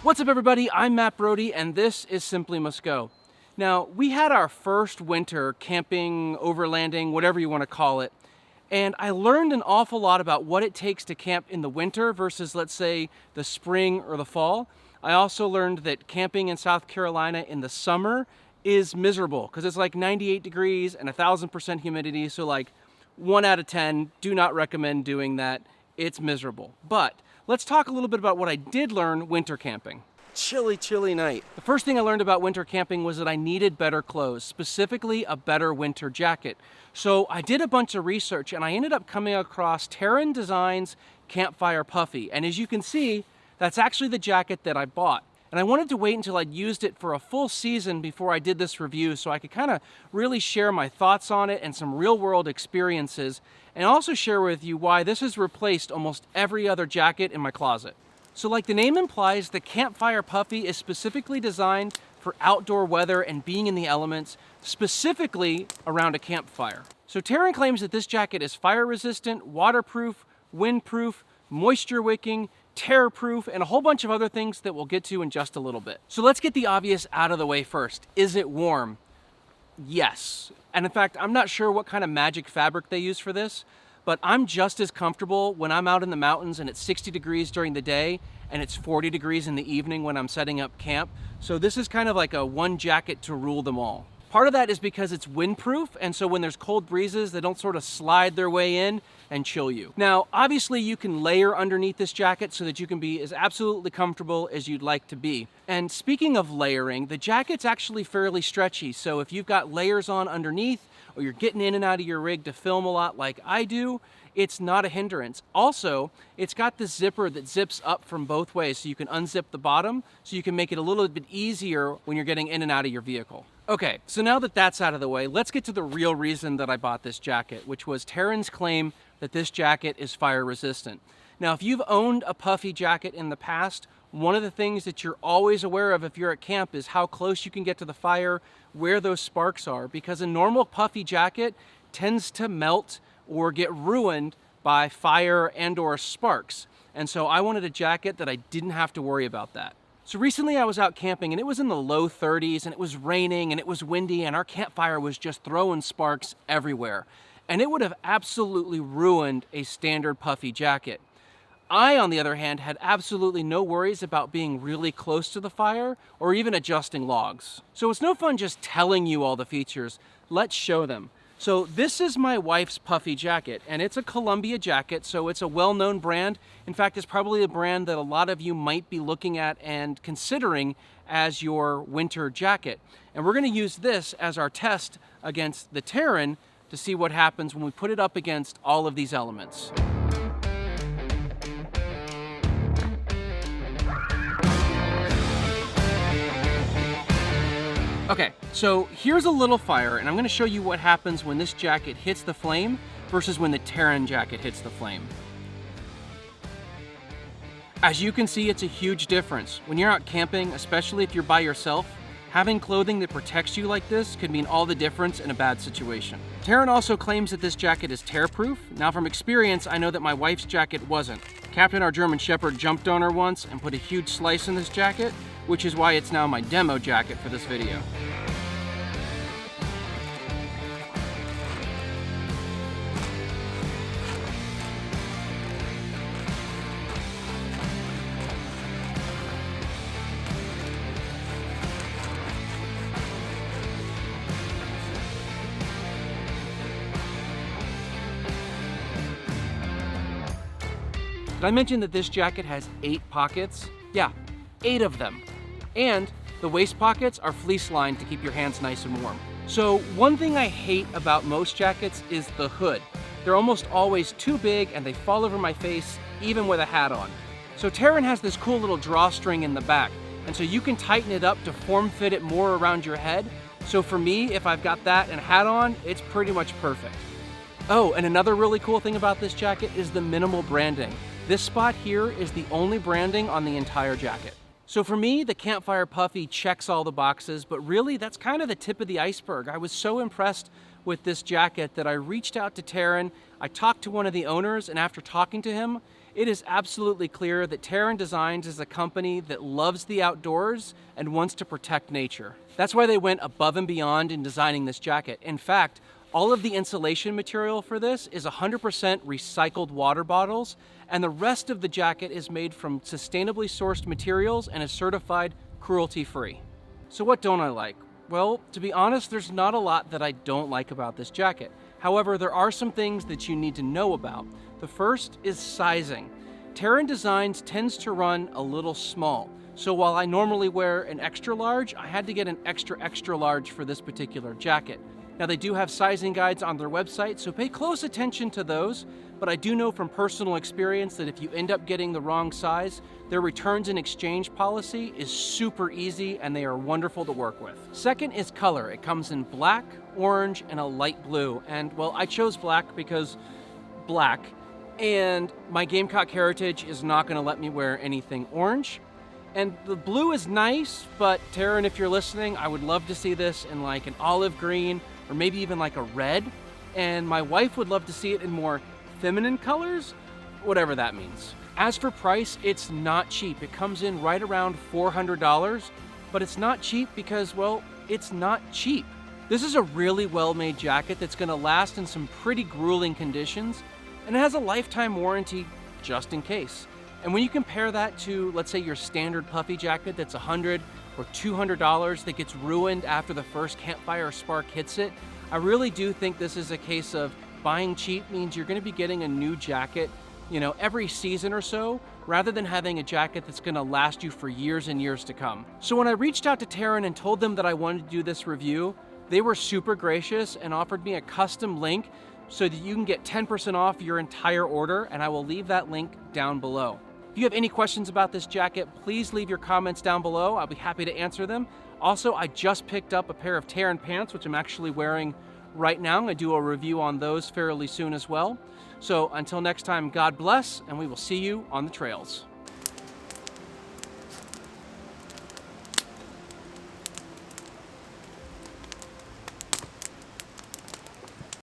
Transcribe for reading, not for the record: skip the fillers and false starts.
What's up everybody, I'm Matt Brody and this is Simply Must Go. Now, we had our first winter camping, overlanding, whatever you want to call it, and I learned an awful lot about what it takes to camp in the winter versus, let's say, the spring or the fall. I also learned that camping in South Carolina in the summer is miserable because it's like 98 degrees and 1,000% humidity, so like 1 out of 10, do not recommend doing that. It's miserable. But let's talk a little bit about what I did learn winter camping. Chilly, chilly night. The first thing I learned about winter camping was that I needed better clothes, specifically a better winter jacket. So I did a bunch of research and I ended up coming across Teren Designs Campfire Puffy. And as you can see, that's actually the jacket that I bought. And I wanted to wait until I'd used it for a full season before I did this review so I could kind of really share my thoughts on it and some real world experiences, and also share with you why this has replaced almost every other jacket in my closet. So like the name implies, the Campfire Puffy is specifically designed for outdoor weather and being in the elements, specifically around a campfire. So Teren claims that this jacket is fire resistant, waterproof, windproof, moisture wicking, tear-proof, and a whole bunch of other things that we'll get to in just a little bit. So let's get the obvious out of the way first. Is it warm? Yes. And in fact, I'm not sure what kind of magic fabric they use for this, but I'm just as comfortable when I'm out in the mountains and it's 60 degrees during the day and it's 40 degrees in the evening when I'm setting up camp. So this is kind of like a one jacket to rule them all. Part of that is because it's windproof, and so when there's cold breezes, they don't sort of slide their way in and chill you. Now, obviously you can layer underneath this jacket so that you can be as absolutely comfortable as you'd like to be. And speaking of layering, the jacket's actually fairly stretchy, so if you've got layers on underneath, or you're getting in and out of your rig to film a lot like I do, it's not a hindrance. Also, it's got this zipper that zips up from both ways, so you can unzip the bottom, so you can make it a little bit easier when you're getting in and out of your vehicle. Okay, so now that that's out of the way, let's get to the real reason that I bought this jacket, which was Teren's claim that this jacket is fire resistant. Now, if you've owned a puffy jacket in the past, one of the things that you're always aware of if you're at camp is how close you can get to the fire, where those sparks are, because a normal puffy jacket tends to melt or get ruined by fire and or sparks. And so I wanted a jacket that I didn't have to worry about that. So recently I was out camping and it was in the low 30s and it was raining and it was windy and our campfire was just throwing sparks everywhere. And it would have absolutely ruined a standard puffy jacket. I, on the other hand, had absolutely no worries about being really close to the fire or even adjusting logs. So it's no fun just telling you all the features. Let's show them. So this is my wife's puffy jacket, and it's a Columbia jacket, so it's a well-known brand. In fact, it's probably a brand that a lot of you might be looking at and considering as your winter jacket. And we're gonna use this as our test against the Teren to see what happens when we put it up against all of these elements. Okay, so here's a little fire, and I'm gonna show you what happens when this jacket hits the flame versus when the Teren jacket hits the flame. As you can see, it's a huge difference. When you're out camping, especially if you're by yourself, having clothing that protects you like this could mean all the difference in a bad situation. Teren also claims that this jacket is tear-proof. Now from experience, I know that my wife's jacket wasn't. Captain, our German Shepherd, jumped on her once and put a huge slice in this jacket, which is why it's now my demo jacket for this video. Did I mention that this jacket has 8 pockets? Yeah, 8 of them. And the waist pockets are fleece lined to keep your hands nice and warm. So one thing I hate about most jackets is the hood. They're almost always too big and they fall over my face even with a hat on. So Teren has this cool little drawstring in the back, and so you can tighten it up to form fit it more around your head. So for me, if I've got that and a hat on, it's pretty much perfect. Oh, and another really cool thing about this jacket is the minimal branding. This spot here is the only branding on the entire jacket. So for me, the Campfire Puffy checks all the boxes, but really that's kind of the tip of the iceberg. I was so impressed with this jacket that I reached out to Teren. I talked to one of the owners, and after talking to him It is absolutely clear that Teren Designs is a company that loves the outdoors and wants to protect nature. That's why they went above and beyond in designing this jacket. In fact, all of the insulation material for this is 100% recycled water bottles, and the rest of the jacket is made from sustainably sourced materials and is certified cruelty-free. So what don't I like? Well, to be honest, there's not a lot that I don't like about this jacket. However, there are some things that you need to know about. The first is sizing. Teren Designs tends to run a little small. So while I normally wear an extra large, I had to get an extra large for this particular jacket. Now they do have sizing guides on their website, so pay close attention to those, but I do know from personal experience that if you end up getting the wrong size, their returns and exchange policy is super easy and they are wonderful to work with. Second is color. It comes in black, orange, and a light blue. And well, I chose black because black, and my Gamecock heritage is not gonna let me wear anything orange. And the blue is nice, but Teren, if you're listening, I would love to see this in like an olive green or maybe even like a red. And my wife would love to see it in more feminine colors, whatever that means. As for price, it's not cheap. It comes in right around $400, but it's not cheap because, well, it's not cheap. This is a really well-made jacket that's gonna last in some pretty grueling conditions, and it has a lifetime warranty just in case. And when you compare that to, let's say, your standard puffy jacket that's $100 or $200 that gets ruined after the first campfire spark hits it, I really do think this is a case of buying cheap means you're gonna be getting a new jacket, every season or so, rather than having a jacket that's gonna last you for years and years to come. So when I reached out to Teren and told them that I wanted to do this review, they were super gracious and offered me a custom link so that you can get 10% off your entire order, and I will leave that link down below. If you have any questions about this jacket, please leave your comments down below. I'll be happy to answer them. Also, I just picked up a pair of Teren pants, which I'm actually wearing right now. I'm gonna do a review on those fairly soon as well. So until next time, God bless, and we will see you on the trails.